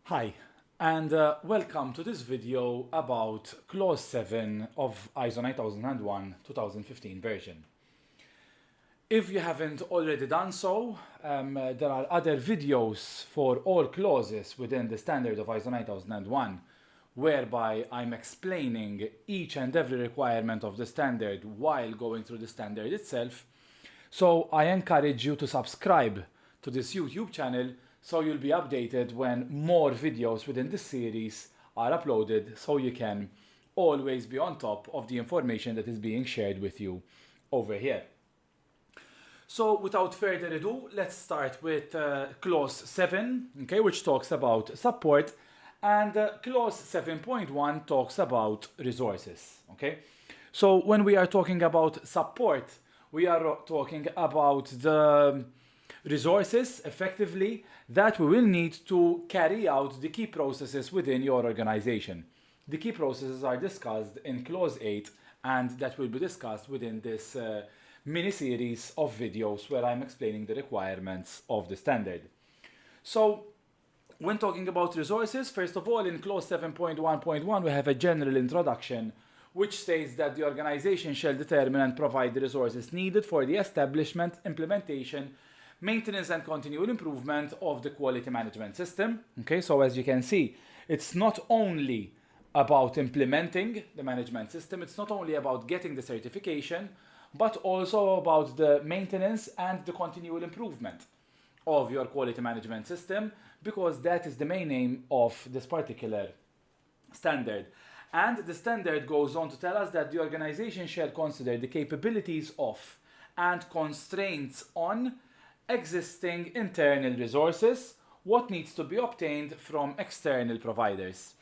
Hi, and welcome to this video about Clause 7 of ISO 9001-2015 version. If you haven't already done so, there are other videos for all clauses within the standard of ISO 9001, whereby I'm explaining each and every requirement of the standard while going through the standard itself. So I encourage you to subscribe to this YouTube channel so you'll be updated when more videos within this series are uploaded, so you can always be on top of the information that is being shared with you over here. So without further ado, let's start with Clause 7, okay, which talks about support, and Clause 7.1 talks about resources. Okay, so when we are talking about support, we are talking about the resources effectively that we will need to carry out the key processes within your organization. The key processes are discussed in Clause 8, and that will be discussed within this mini-series of videos where I'm explaining the requirements of the standard. So when talking about resources, first of all, in Clause 7.1.1 we have a general introduction which states that the organization shall determine and provide the resources needed for the establishment, implementation, maintenance and continual improvement of the quality management system. Okay, so as you can see, it's not only about implementing the management system, it's not only about getting the certification, but also about the maintenance and the continual improvement of your quality management system, because that is the main aim of this particular standard. And the standard goes on to tell us that the organization shall consider the capabilities of and constraints on existing internal resources, what needs to be obtained from external providers.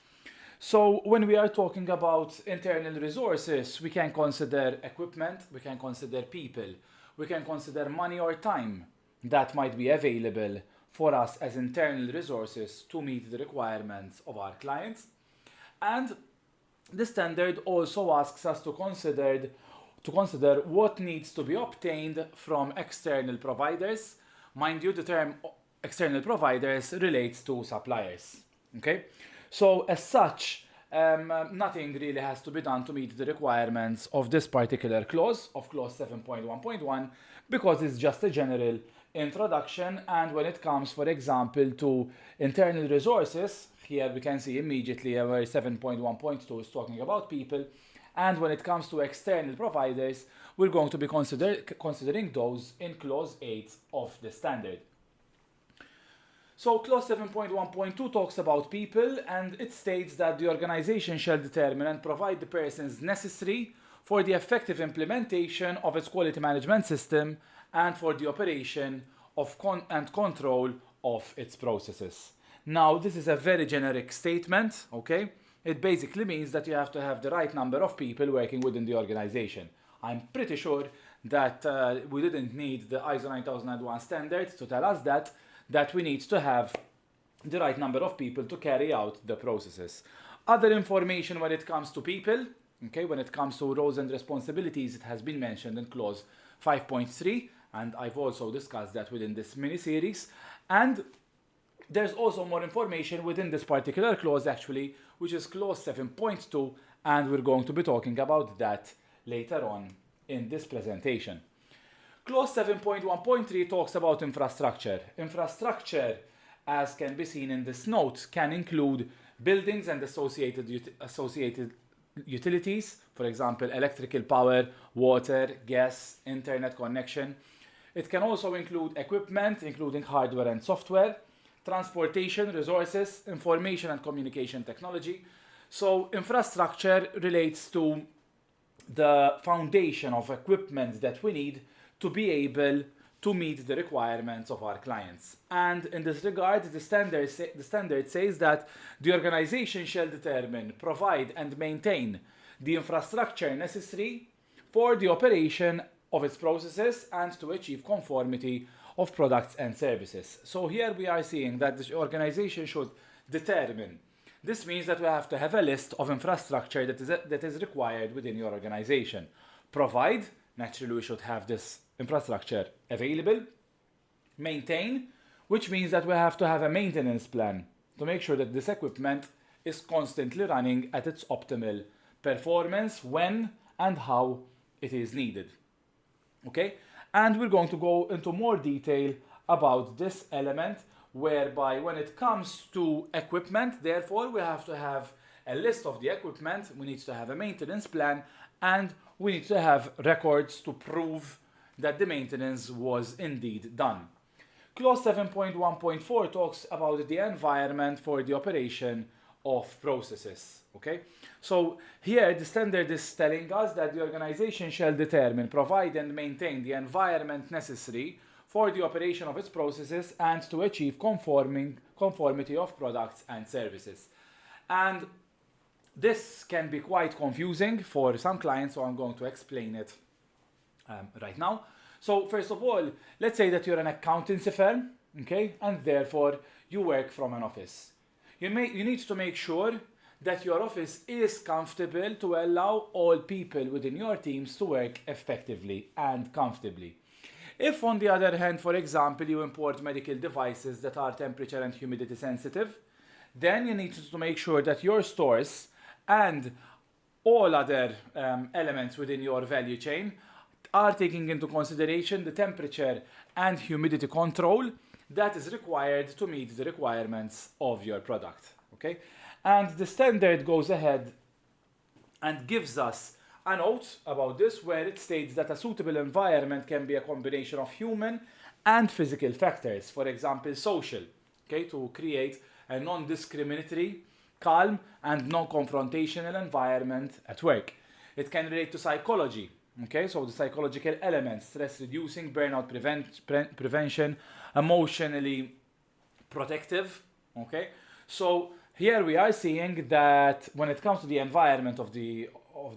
So when we are talking about internal resources, we can consider equipment, we can consider people, we can consider money or time that might be available for us as internal resources to meet the requirements of our clients. And the standard also asks us to consider what needs to be obtained from external providers. Mind you, the term external providers relates to suppliers. Okay, so as such, nothing really has to be done to meet the requirements of this particular clause, of Clause 7.1.1, because it's just a general introduction. And when it comes, for example, to internal resources, here we can see immediately where 7.1.2 is talking about people. And when it comes to external providers, we're going to be considering those in Clause 8 of the standard. So Clause 7.1.2 talks about people, and it states that the organization shall determine and provide the persons necessary for the effective implementation of its quality management system and for the operation of and control of its processes. Now, this is a very generic statement, okay? It basically means that you have to have the right number of people working within the organization. I'm pretty sure that we didn't need the ISO 9001 standard to tell us that we need to have the right number of people to carry out the processes. Other information when it comes to people, okay, when it comes to roles and responsibilities, it has been mentioned in Clause 5.3, and I've also discussed that within this mini-series. And there's also more information within this particular clause actually, which is Clause 7.2, and we're going to be talking about that later on in this presentation. Clause 7.1.3 talks about infrastructure. Infrastructure, as can be seen in this note, can include buildings and associated utilities, for example, electrical power, water, gas, internet connection. It can also include equipment, including hardware and software, transportation, resources, information and communication technology. So infrastructure relates to the foundation of equipment that we need to be able to meet the requirements of our clients. And in this regard, the standard says that the organization shall determine, provide and maintain the infrastructure necessary for the operation of its processes and to achieve conformity of products and services. So here we are seeing that the organization should determine. This means that we have to have a list of infrastructure that is required within your organization. Provide, naturally we should have this infrastructure available. Maintain, which means that we have to have a maintenance plan to make sure that this equipment is constantly running at its optimal performance when and how it is needed. Okay? And we're going to go into more detail about this element, whereby when it comes to equipment, therefore we have to have a list of the equipment, we need to have a maintenance plan, and we need to have records to prove that the maintenance was indeed done. Clause 7.1.4 talks about the environment for the operation of processes. Okay, so here the standard is telling us that the organization shall determine, provide and maintain the environment necessary for the operation of its processes and to achieve conformity of products and services. And this can be quite confusing for some clients, so I'm going to explain it right now. So first of all, let's say that you're an accountancy firm, okay, and therefore you work from an office. You need to make sure that your office is comfortable to allow all people within your teams to work effectively and comfortably. If, on the other hand, for example, you import medical devices that are temperature and humidity sensitive, then you need to make sure that your stores and all other elements within your value chain are taking into consideration the temperature and humidity control that is required to meet the requirements of your product. Okay? And the standard goes ahead and gives us a note about this, where it states that a suitable environment can be a combination of human and physical factors, for example, social, okay, to create a non-discriminatory, calm and non-confrontational environment at work. It can relate to psychology, okay, so the psychological elements, stress reducing, burnout prevention, emotionally protective, okay. So here we are seeing that when it comes to the environment of the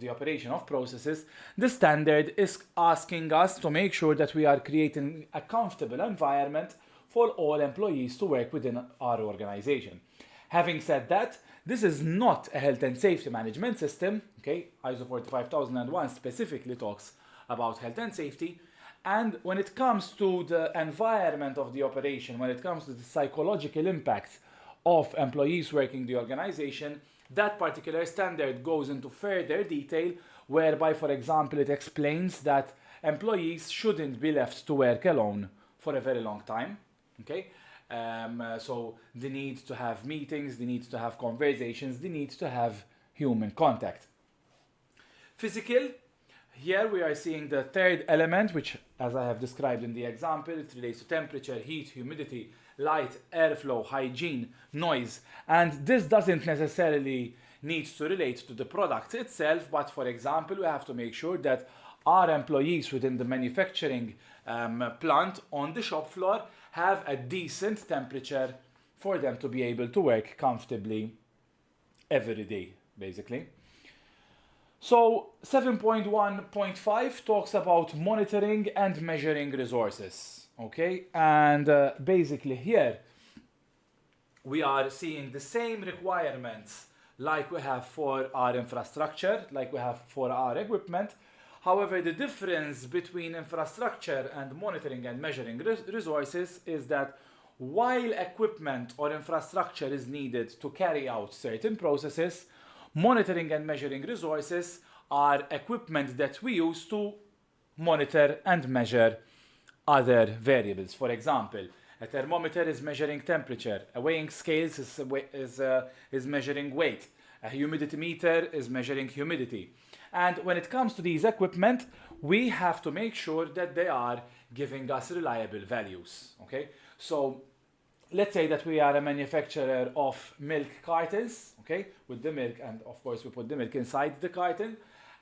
operation of processes, the standard is asking us to make sure that we are creating a comfortable environment for all employees to work within our organization. Having said that, this is not a health and safety management system, okay? ISO 45001 specifically talks about health and safety. And when it comes to the environment of the operation, when it comes to the psychological impact of employees working the organization, that particular standard goes into further detail, whereby, for example, it explains that employees shouldn't be left to work alone for a very long time, okay? So they need to have meetings, they need to have conversations, they need to have human contact. Physical, here we are seeing the third element, which, as I have described in the example, it relates to temperature, heat, humidity, light, airflow, hygiene, noise. And this doesn't necessarily need to relate to the product itself, but for example, we have to make sure that our employees within the manufacturing plant on the shop floor have a decent temperature for them to be able to work comfortably every day, basically. So 7.1.5 talks about monitoring and measuring resources, okay? And basically here we are seeing the same requirements like we have for our infrastructure, like we have for our equipment. However, the difference between infrastructure and monitoring and measuring resources is that while equipment or infrastructure is needed to carry out certain processes, monitoring and measuring resources are equipment that we use to monitor and measure other variables. For example, a thermometer is measuring temperature, a weighing scale is measuring weight, a humidity meter is measuring humidity. And when it comes to these equipment, we have to make sure that they are giving us reliable values, okay? So let's say that we are a manufacturer of milk cartons, okay, with the milk, and of course we put the milk inside the carton,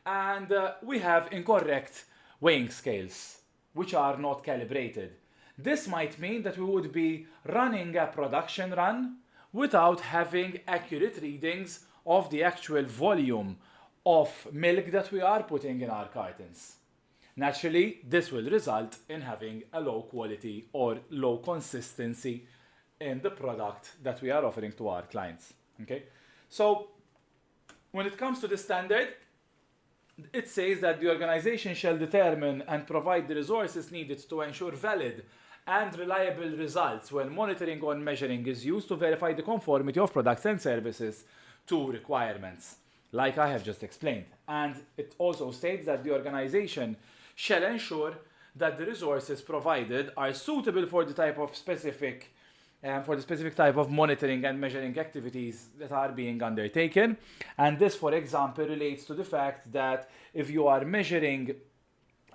and we have incorrect weighing scales, which are not calibrated. This might mean that we would be running a production run without having accurate readings of the actual volume of milk that we are putting in our cartons. Naturally, this will result in having a low quality or low consistency in the product that we are offering to our clients. Okay, so when it comes to the standard, it says that the organization shall determine and provide the resources needed to ensure valid and reliable results when monitoring or measuring is used to verify the conformity of products and services to requirements, like I have just explained. And it also states that the organization shall ensure that the resources provided are suitable for the specific type of monitoring and measuring activities that are being undertaken. And this, for example, relates to the fact that if you are measuring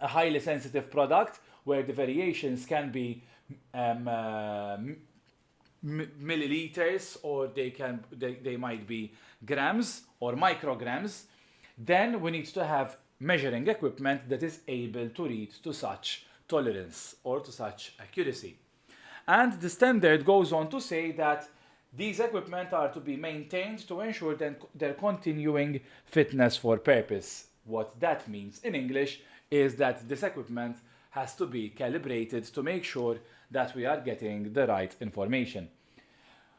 a highly sensitive product where the variations can be milliliters, or they might be grams or micrograms, then we need to have measuring equipment that is able to read to such tolerance or to such accuracy. And the standard goes on to say that these equipment are to be maintained to ensure their continuing fitness for purpose. What that means in English is that this equipment has to be calibrated to make sure that we are getting the right information.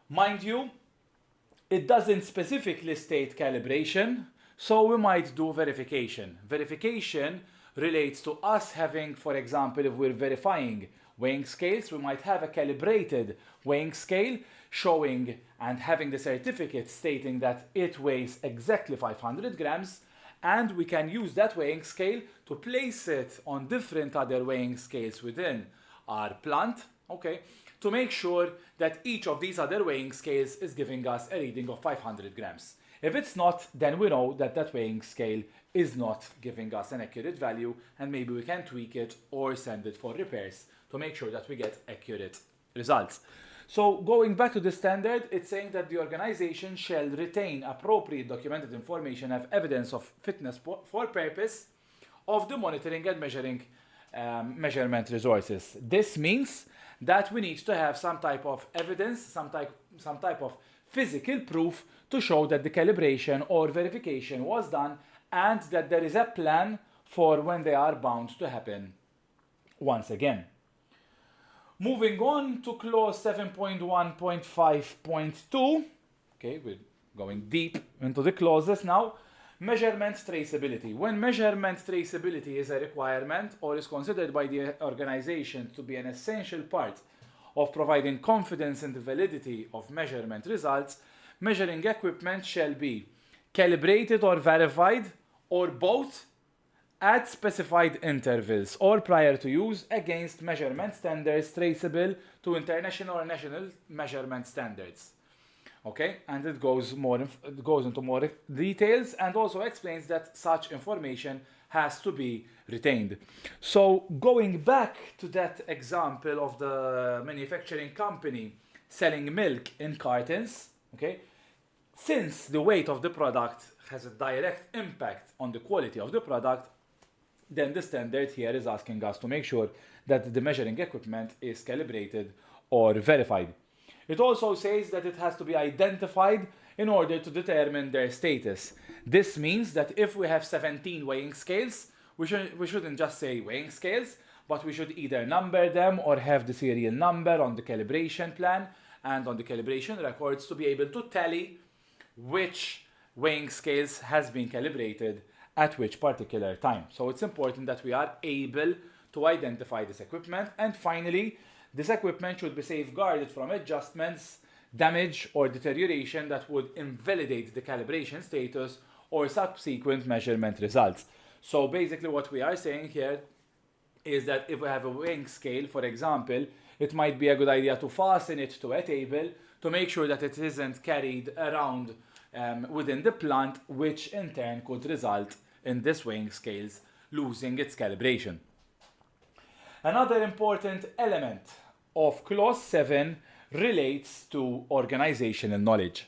Mind you, it doesn't specifically state calibration, so we might do verification. Verification relates to us having, for example, if we're verifying weighing scales, we might have a calibrated weighing scale showing and having the certificate stating that it weighs exactly 500 grams, and we can use that weighing scale to place it on different other weighing scales within our plant, okay, to make sure that each of these other weighing scales is giving us a reading of 500 grams. If it's not, then we know that that weighing scale is not giving us an accurate value, and maybe we can tweak it or send it for repairs to make sure that we get accurate results. So going back to the standard, it's saying that the organization shall retain appropriate documented information as evidence of fitness for purpose of the monitoring and measuring measurement resources. This means that we need to have some type of evidence, some type of physical proof to show that the calibration or verification was done and that there is a plan for when they are bound to happen once again. Moving on to clause 7.1.5.2, okay, we're going deep into the clauses now. Measurement traceability. When measurement traceability is a requirement or is considered by the organization to be an essential part of providing confidence in the validity of measurement results, measuring equipment shall be calibrated or verified, or both, at specified intervals or prior to use against measurement standards traceable to international or national measurement standards. Okay, and it goes into more details and also explains that such information has to be retained. So going back to that example of the manufacturing company selling milk in cartons, okay, since the weight of the product has a direct impact on the quality of the product, then the standard here is asking us to make sure that the measuring equipment is calibrated or verified. It also says that it has to be identified in order to determine their status. This means that if we have 17 weighing scales, we shouldn't just say weighing scales, but we should either number them or have the serial number on the calibration plan and on the calibration records to be able to tally which weighing scales has been calibrated at which particular time. So it's important that we are able to identify this equipment. And finally, this equipment should be safeguarded from adjustments, damage, or deterioration that would invalidate the calibration status or subsequent measurement results. So basically what we are saying here is that if we have a weighing scale, for example, it might be a good idea to fasten it to a table to make sure that it isn't carried around within the plant, which in turn could result in this weighing scales losing its calibration. Another important element of clause 7 relates to organizational knowledge.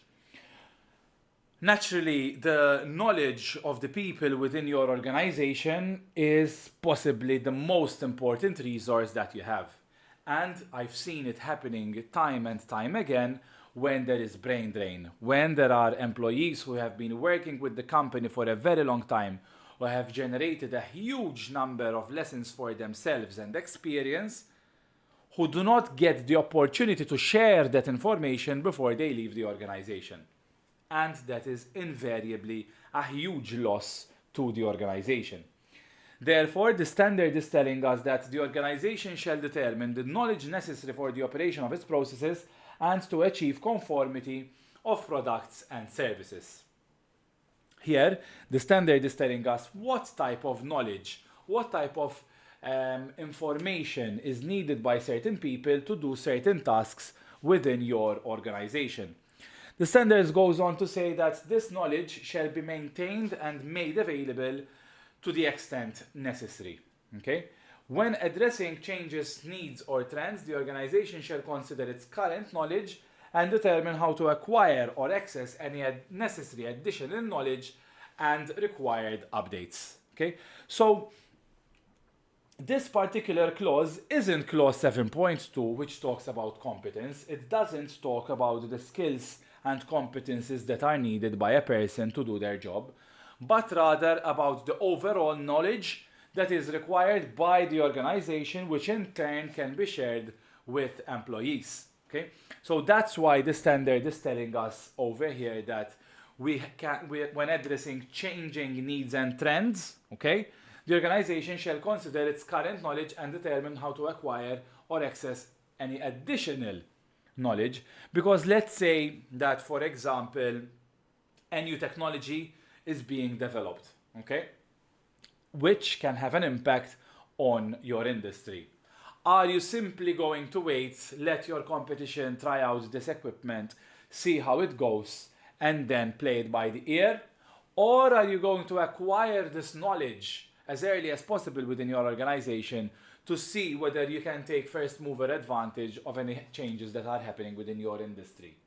Naturally, the knowledge of the people within your organization is possibly the most important resource that you have. And I've seen it happening time and time again when there is brain drain, when there are employees who have been working with the company for a very long time, who have generated a huge number of lessons for themselves and experience, who do not get the opportunity to share that information before they leave the organization. And that is invariably a huge loss to the organization. Therefore, the standard is telling us that the organization shall determine the knowledge necessary for the operation of its processes and to achieve conformity of products and services. Here, the standard is telling us what type of knowledge, what type of information is needed by certain people to do certain tasks within your organization. The standard goes on to say that this knowledge shall be maintained and made available to the extent necessary. Okay? When addressing changes, needs, or trends, the organization shall consider its current knowledge and determine how to acquire or access any necessary additional knowledge and required updates. Okay? So, this particular clause isn't clause 7.2, which talks about competence. It doesn't talk about the skills and competencies that are needed by a person to do their job, but rather about the overall knowledge that is required by the organization, which in turn can be shared with employees. Okay? So that's why the standard is telling us over here that when addressing changing needs and trends, okay, the organization shall consider its current knowledge and determine how to acquire or access any additional knowledge. Because let's say that, for example, a new technology is being developed, okay, which can have an impact on your industry. Are you simply going to wait, let your competition try out this equipment, see how it goes, and then play it by the ear? Or are you going to acquire this knowledge as early as possible within your organization to see whether you can take first mover advantage of any changes that are happening within your industry?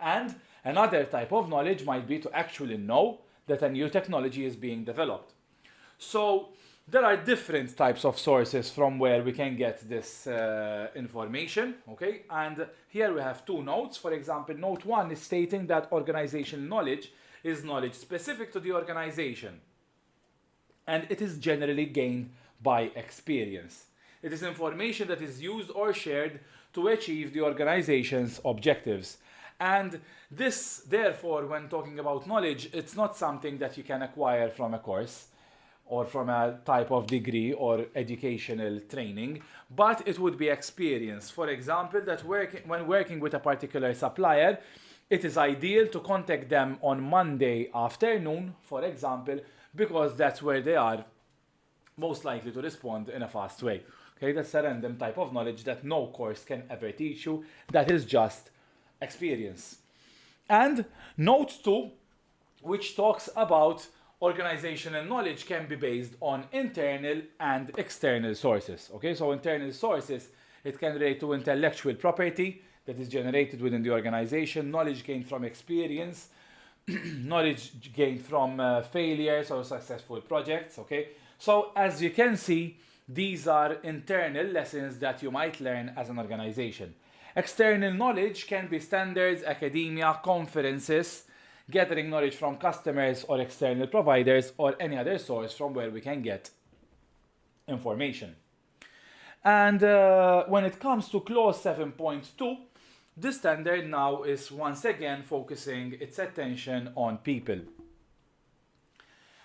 And another type of knowledge might be to actually know that a new technology is being developed. So there are different types of sources from where we can get this information, okay? And here we have two notes. For example, note 1 is stating that organizational knowledge is knowledge specific to the organization, and it is generally gained by experience. It is information that is used or shared to achieve the organization's objectives. And this, therefore, when talking about knowledge, it's not something that you can acquire from a course or from a type of degree or educational training, but it would be experience. For example, that when working with a particular supplier, it is ideal to contact them on Monday afternoon, for example, because that's where they are most likely to respond in a fast way. Okay, that's a random type of knowledge that no course can ever teach you. That is just experience. And note 2, which talks about organizational knowledge can be based on internal and external sources. Okay, so internal sources, it can relate to intellectual property that is generated within the organization, knowledge gained from experience, knowledge gained from failures or successful projects. Okay, so as you can see, these are internal lessons that you might learn as an organization. External knowledge can be standards, academia, conferences, gathering knowledge from customers or external providers, or any other source from where we can get information. And when it comes to clause 7.2, the standard now is once again focusing its attention on people.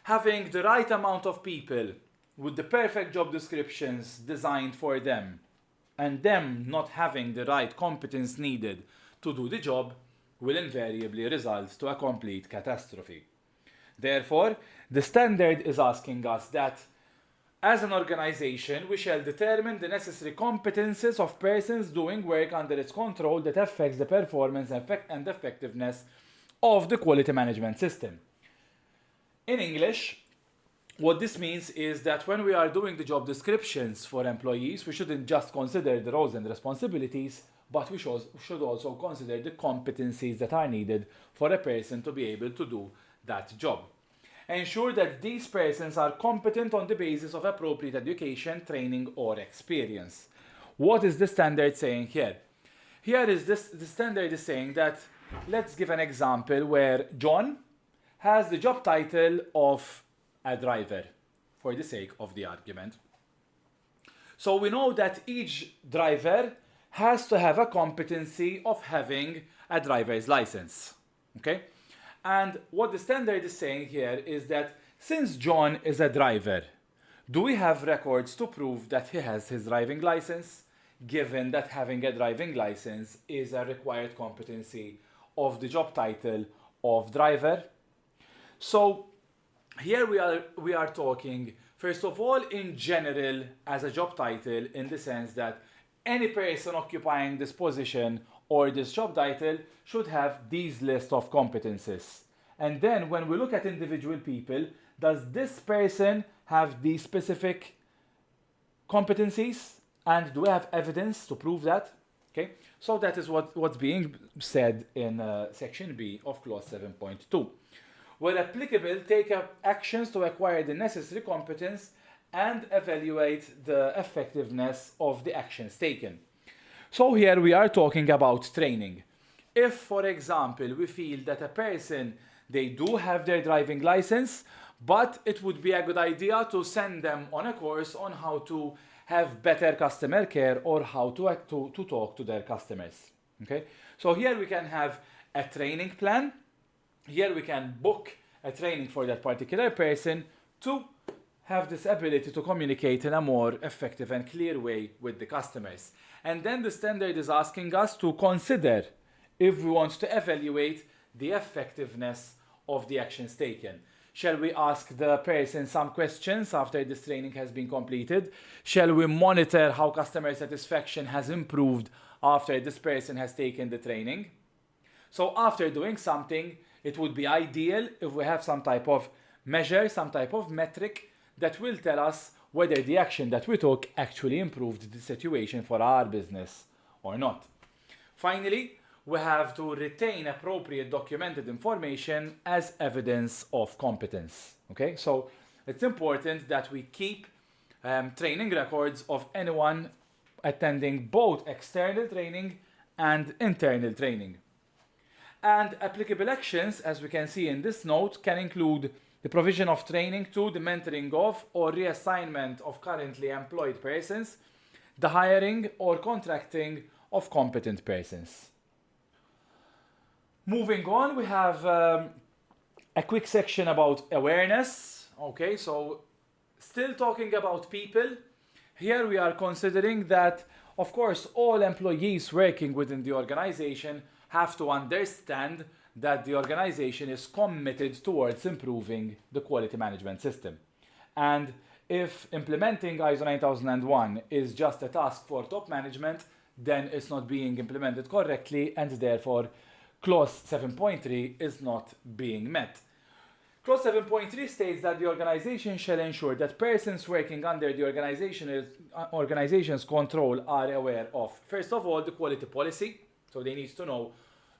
Having the right amount of people with the perfect job descriptions designed for them, and them not having the right competence needed to do the job, will invariably result to a complete catastrophe. Therefore, the standard is asking us that as an organization, we shall determine the necessary competences of persons doing work under its control that affects the performance and effectiveness of the quality management system. In English, what this means is that when we are doing the job descriptions for employees, we shouldn't just consider the roles and responsibilities, but we should also consider the competencies that are needed for a person to be able to do that job. Ensure that these persons are competent on the basis of appropriate education, training, or experience. What is the standard saying here? Here is the standard is saying that, let's give an example where John has the job title of a driver, for the sake of the argument. So we know that each driver has to have a competency of having a driver's license. Okay? And what the standard is saying here is that since John is a driver, Do we have records to prove that he has his driving license, given that having a driving license is a required competency of the job title of driver? So here we are talking, first of all, in general as a job title, in the sense that any person occupying this position or this job title should have these list of competencies. And then when we look at individual people, does this person have these specific competencies? And do we have evidence to prove that? Okay, so that is what's being said in section B of clause 7.2. Where applicable, take up actions to acquire the necessary competence and evaluate the effectiveness of the actions taken. So here we are talking about training. If, for example, we feel that a person, they do have their driving license, but it would be a good idea to send them on a course on how to have better customer care or how to talk to their customers. Okay, so here we can have a training plan. Here we can book a training for that particular person to have this ability to communicate in a more effective and clear way with the customers. And then the standard is asking us to consider if we want to evaluate the effectiveness of the actions taken. Shall we ask the person some questions after this training has been completed? Shall we monitor how customer satisfaction has improved after this person has taken the training? So after doing something, it would be ideal if we have some type of measure, some type of metric that will tell us whether the action that we took actually improved the situation for our business or not. Finally, we have to retain appropriate documented information as evidence of competence. Okay, so it's important that we keep training records of anyone attending both external training and internal training. And applicable actions, as we can see in this note, can include the provision of training to the mentoring of or reassignment of currently employed persons, the hiring or contracting of competent persons. Moving on, we have a quick section about awareness. Okay, so still talking about people. Here we are considering that, of course, all employees working within the organization have to understand that the organization is committed towards improving the quality management system. And if implementing ISO 9001 is just a task for top management, then it's not being implemented correctly, and therefore clause 7.3 is not being met. Clause 7.3 states that the organization shall ensure that persons working under the organization's control are aware of, first of all, the quality policy. So they need to know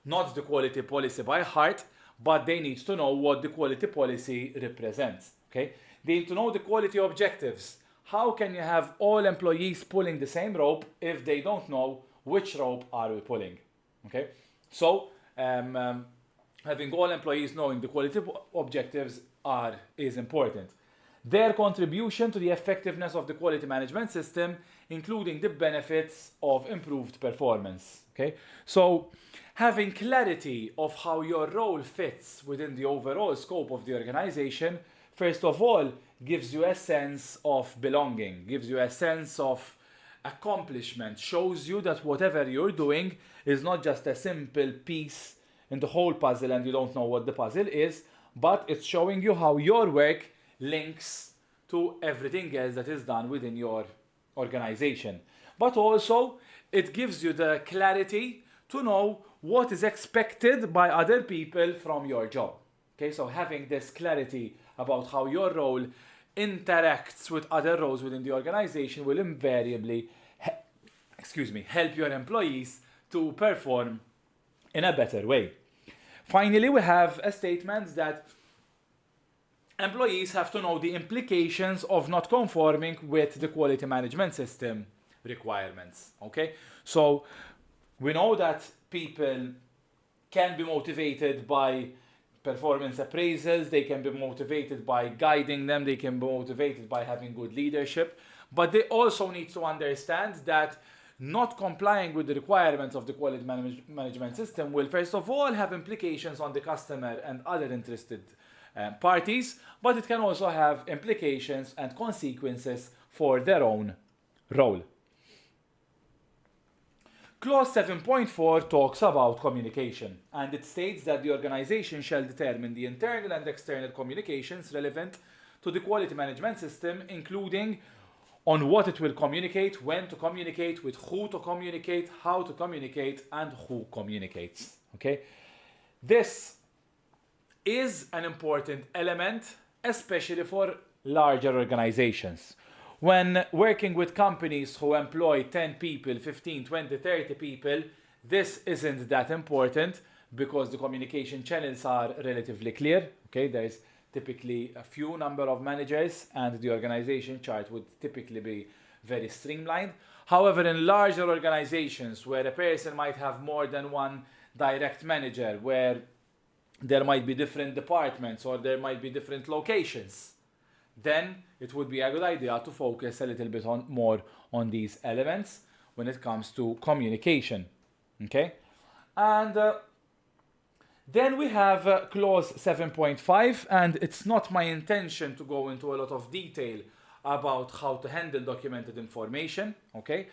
not the quality policy by heart, but they need to know what the quality policy represents. Okay? They need to know the quality objectives. How can you have all employees pulling the same rope if they don't know which rope are we pulling? Okay? So having all employees knowing the quality objectives is important. Their contribution to the effectiveness of the quality management system, including the benefits of improved performance. Okay? So having clarity of how your role fits within the overall scope of the organization, first of all, gives you a sense of belonging, gives you a sense of accomplishment, shows you that whatever you're doing is not just a simple piece in the whole puzzle and you don't know what the puzzle is, but it's showing you how your work links to everything else that is done within your organization. But also, it gives you the clarity to know what is expected by other people from your job. Okay, so having this clarity about how your role interacts with other roles within the organization will invariably help your employees to perform in a better way. Finally, we have a statement that employees have to know the implications of not conforming with the quality management system requirements. Okay, so we know that people can be motivated by performance appraisals, they can be motivated by guiding them, they can be motivated by having good leadership, but they also need to understand that not complying with the requirements of the quality management system will first of all have implications on the customer and other interested parties, but it can also have implications and consequences for their own role. Clause 7.4 talks about communication, and it states that the organization shall determine the internal and external communications relevant to the quality management system, including on what it will communicate, when to communicate, with who to communicate, how to communicate, and who communicates. Okay? This is an important element, especially for larger organizations. When working with companies who employ 10 people, 15, 20, 30 people, this isn't that important because the communication channels are relatively clear. Okay, there's typically a few number of managers and the organization chart would typically be very streamlined. However, in larger organizations where a person might have more than one direct manager, where there might be different departments or there might be different locations, then it would be a good idea to focus a little bit more on these elements when it comes to communication. Okay? And then we have clause 7.5, and it's not my intention to go into a lot of detail about how to handle documented information. Okay?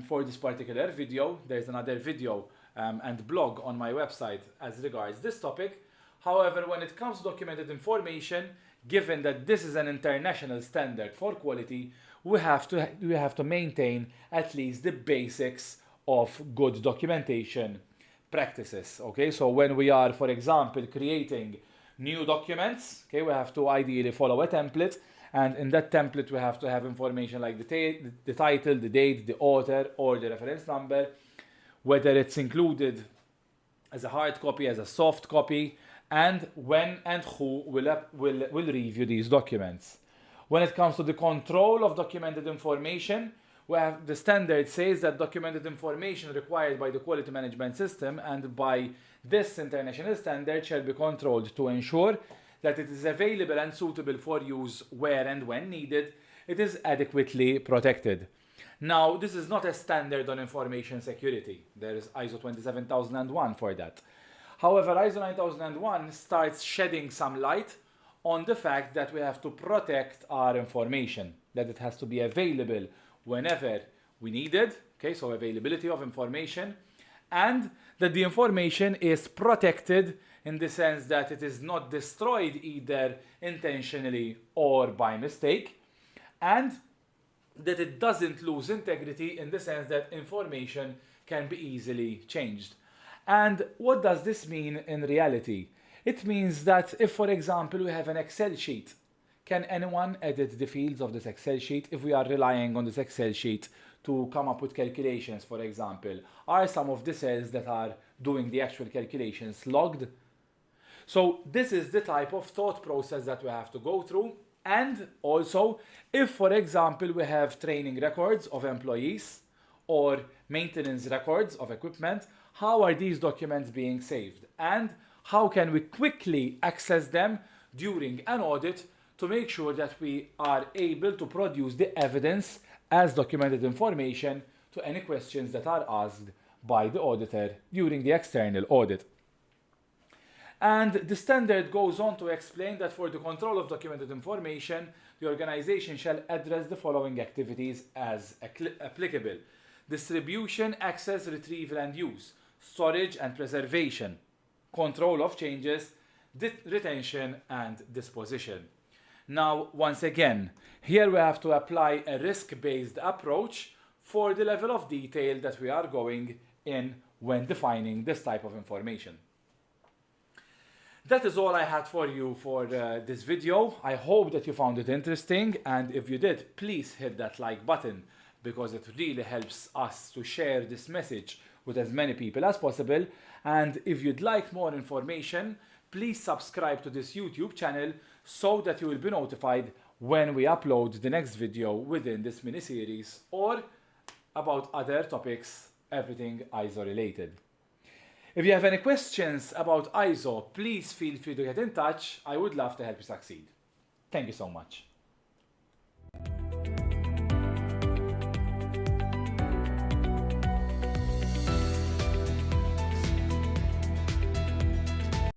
For this particular video, there's another video and blog on my website as regards this topic. However, when it comes to documented information, given that this is an international standard for quality, we have to maintain at least the basics of good documentation practices. Okay, so when we are, for example, creating new documents, okay, we have to ideally follow a template, and in that template we have to have information like the title, the date, the author, or the reference number, whether it's included as a hard copy, as a soft copy, and when and who will review these documents. When it comes to the control of documented information, the standard says that documented information required by the quality management system and by this international standard shall be controlled to ensure that it is available and suitable for use where and when needed, it is adequately protected. Now, this is not a standard on information security. There is ISO 27001 for that. However, ISO 9001 starts shedding some light on the fact that we have to protect our information, that it has to be available whenever we need it, okay, so availability of information, and that the information is protected in the sense that it is not destroyed either intentionally or by mistake, and that it doesn't lose integrity in the sense that information can be easily changed. And what does this mean in reality? It means that if, for example, we have an Excel sheet, can anyone edit the fields of this Excel sheet if we are relying on this Excel sheet to come up with calculations, for example? Are some of the cells that are doing the actual calculations logged? So this is the type of thought process that we have to go through. And also, if, for example, we have training records of employees or maintenance records of equipment, how are these documents being saved? And how can we quickly access them during an audit to make sure that we are able to produce the evidence as documented information to any questions that are asked by the auditor during the external audit? And the standard goes on to explain that for the control of documented information, the organization shall address the following activities as applicable: distribution, access, retrieval and use, storage and preservation, control of changes, retention and disposition. Now, once again, here we have to apply a risk-based approach for the level of detail that we are going in when defining this type of information. That is all I had for you for this video. I hope that you found it interesting, and if you did, please hit that like button because it really helps us to share this message with as many people as possible. And if you'd like more information, please subscribe to this YouTube channel so that you will be notified when we upload the next video within this mini-series or about other topics, everything ISO related. If you have any questions about ISO, please feel free to get in touch. I would love to help you succeed. Thank you so much.